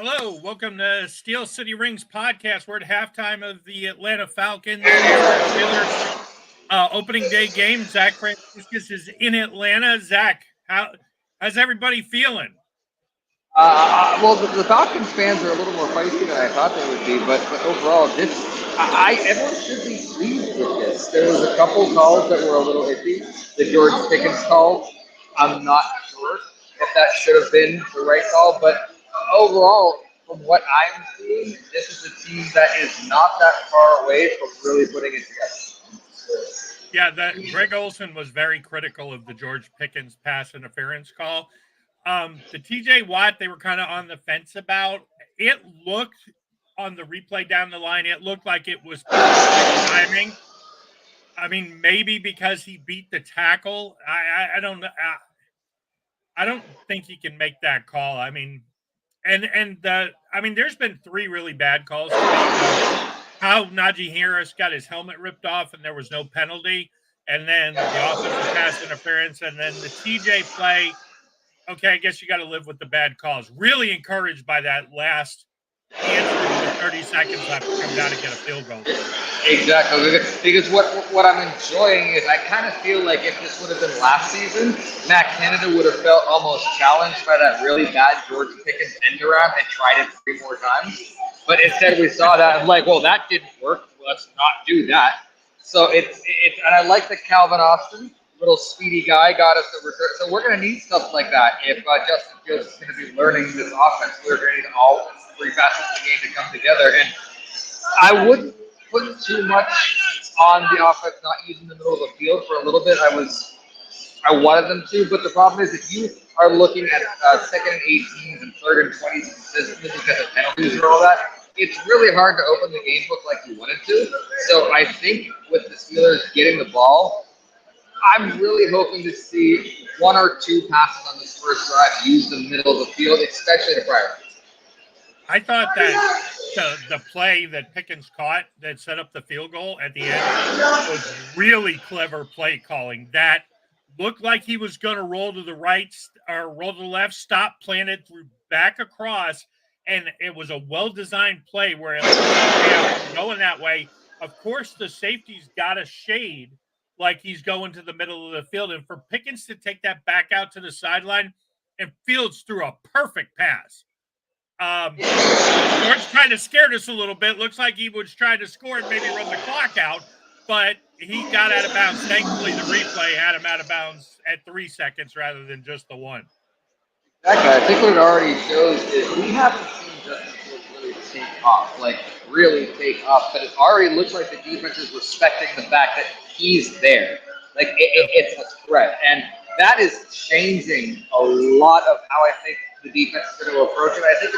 Hello, welcome to Steel City Rings podcast. We're at halftime of the Atlanta Falcons Steelers opening day game. Zach Franciscus is in Atlanta. Zach, how's everybody feeling? Well, the Falcons fans are a little more feisty than I thought they would be, but overall, everyone should be pleased with this. There was a couple calls that were a little iffy. The George Pickens call, I'm not sure if that should have been the right call, but overall, from what I'm seeing, this is a team that is not that far away from really putting it together. Yeah, Greg Olson was very critical of the George Pickens pass interference call. The TJ Watt, they were kind of on the fence about. It looked on the replay down the line, it looked like it was timing. I mean, maybe because he beat the tackle. I don't know. I don't think he can make that call. I mean, there's been three really bad calls. How Najee Harris got his helmet ripped off and there was no penalty, and then the offensive pass interference, and then the TJ play. Okay, I guess you got to live with the bad calls. Really encouraged by that last answer with 30 seconds left to come down and get a field goal. Exactly, because what I'm enjoying is I kind of feel like if this would have been last season, Matt Canada would have felt almost challenged by that really bad George Pickens end around and tried it 3 more times. But instead we saw that and like, well, that didn't work. Let's not do that. So it's and I like that Calvin Austin, little speedy guy, got us the return. So we're going to need stuff like that if Justin Fields is going to be learning this offense. We're going to need all 3 facets of the game to come together. And I wouldn't put too much on the offense not using the middle of the field for a little bit. I wanted them to, but the problem is if you are looking at second and 18s and third and 20s consistently because of penalties and all that, it's really hard to open the game book like you wanted to. So I think with the Steelers getting the ball, I'm really hoping to see 1 or 2 passes on this first drive use the middle of the field, especially the prior. I thought that the play that Pickens caught that set up the field goal at the end was really clever play calling. That looked like he was going to roll to the right or roll to the left, stop, planted through back across, and it was a well-designed play where it was going that way. Of course, the safety's got a shade like he's going to the middle of the field, and for Pickens to take that back out to the sideline, and Fields threw a perfect pass. George kind of scared us a little bit. Looks like he was trying to score and maybe run the clock out, but he got out of bounds. Thankfully, the replay had him out of bounds at 3 seconds rather than just the 1. Exactly. I think what it already shows is we haven't seen Justin Fields really take off, like really take off, but it already looks like the defense is respecting the fact that he's there. Like it's a threat, and that is changing a lot of how I think the defense is going to approach it. I think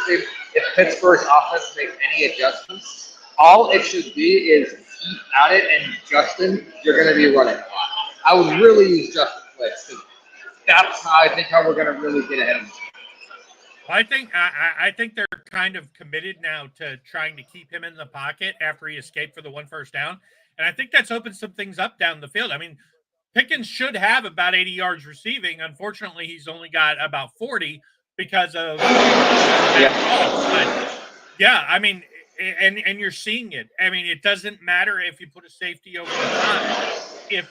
if Pittsburgh's offense makes any adjustments, all it should be is keep at it, and Justin, you're going to be running a lot. I would really use Justin Fields because that's how we're going to really get ahead of them. I think they're kind of committed now to trying to keep him in the pocket after he escaped for the 1 first down, and I think that's opened some things up down the field. I mean, Pickens should have about 80 yards receiving. Unfortunately, he's only got about 40 because of yeah, I mean, and you're seeing it. I mean, it doesn't matter if you put a safety over the top.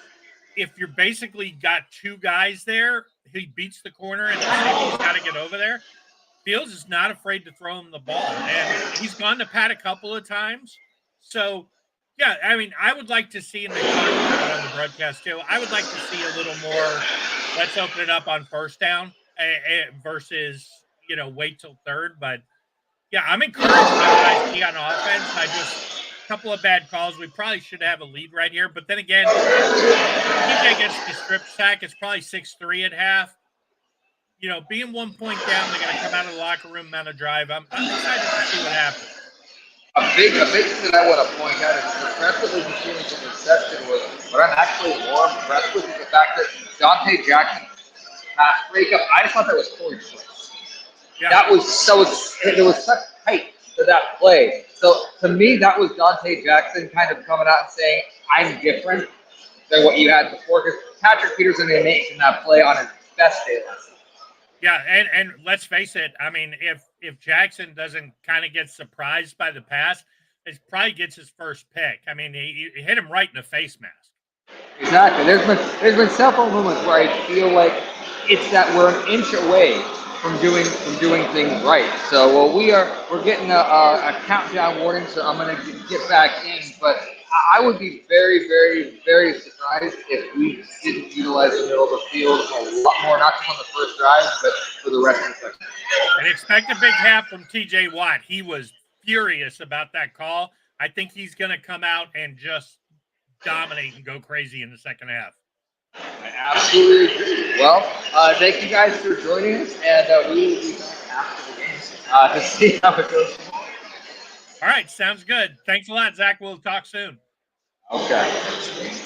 If you're basically got 2 guys there, he beats the corner and the safety's got to get over there. Fields is not afraid to throw him the ball, and he's gone to Pat a couple of times. So, yeah, I mean, I would like to see, and they talked about it on the broadcast too, I would like to see a little more, let's open it up on first down versus, wait till third. But, yeah, I'm encouraged by what I see on offense. A couple of bad calls. We probably should have a lead right here. But then again, TJ gets the strip sack. It's probably 6-3 at half. Being 1 point down, they're going to come out of the locker room on a drive. I'm excited to see what happens. A big thing that I want to point out is the impressed with the feeling from inception was what I'm actually more impressed with is the fact that Dante Jackson pass breakup. I just thought that was Corey Schultz. Yeah. That was so there was such height to that play. So to me, that was Dante Jackson kind of coming out and saying, "I'm different than what you had before." Because Patrick Peterson mentioned that play on his best day last season. Yeah, and let's face it. I mean, if Jackson doesn't kind of get surprised by the pass, it probably gets his first pick. I mean, he hit him right in the face mask. Exactly. There's been several moments where I feel like it's that we're an inch away from doing things right. So we're getting a countdown warning. So I'm gonna get back in, but I would be very, very, very surprised if we didn't utilize the middle of the field a lot more, not just on the first drive, but for the rest of the second. And expect a big half from T.J. Watt. He was furious about that call. I think he's going to come out and just dominate and go crazy in the second half. I absolutely agree. Well, thank you guys for joining us, and we will be back after the game to see how it goes. All right, sounds good. Thanks a lot, Zach. We'll talk soon. Okay.